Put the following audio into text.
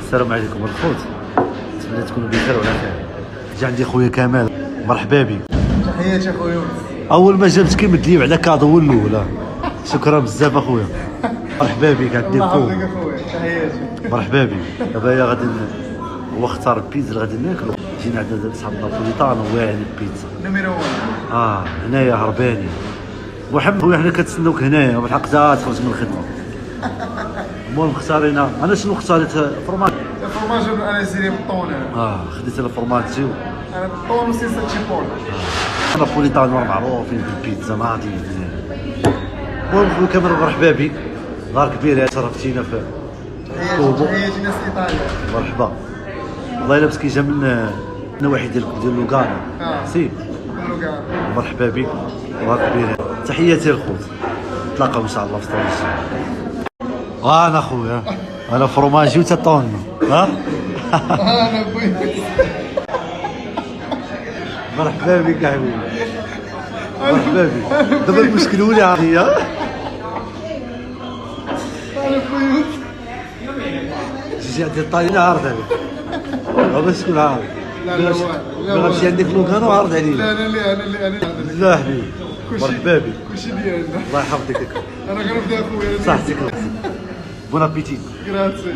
السلام عليكم الخوت، نتمنى تكونوا بخير وعلى خير. جا عندي خويا كمال، مرحبا بك. تحياتي اخويا. اول ما جبتك مد لي على كادو الاولى. شكرا بزاف اخويا، مرحبا بك. عندي الله الكوم، يحفظك اخويا، تحياتي. مرحبا بك. دابا يا غادي هو اختار بيتزا غادي ناكلو. جينا عندنا صحاب نابوليتانو واعرين البيتزا. نميرو 1. هنايا هرباني محمد خويا، حنا كنتسناوك هنايا بالحق تا تخرج من الخدمه. المهم اختارينا، انا شنو اختاريت؟ فرماج. الفرماج انا سيري بالطون. خديت الفورماجي. انا بالطون وسيسا تشيبول. نابوليتانو معروفين بالبيتزا ناضيين. المهم خويا كامل مرحبا بك، نهار كبير شرفتينا في كوبو. تحياتي ناس ايطاليا. مرحبا، والله الا مسكين جا من النواحي ديال لوغانو. سي لوغانو. مرحبا بك، نهار كبير. تحياتي الخوت، نتلاقاو ان شاء الله في ستوري الجاي. انا خويا، انا فروماجي وتطون. انا بغيت. مرحبا بك يا حبيبي، مرحبا بك. دابا المشكل هو اللي عطيه. انا بغيت. جيجي عندي الطاينه عارض عليك، باش تكون عارف. لا لا ما غنمشي عندك لوغانو عارض عليك. لا انا لا حبيبي، مرحبا بك. كلشي ديالنا. الله يحفظك. انا غنبدا اخويا. صحتك، بون ابيتي. غراتي.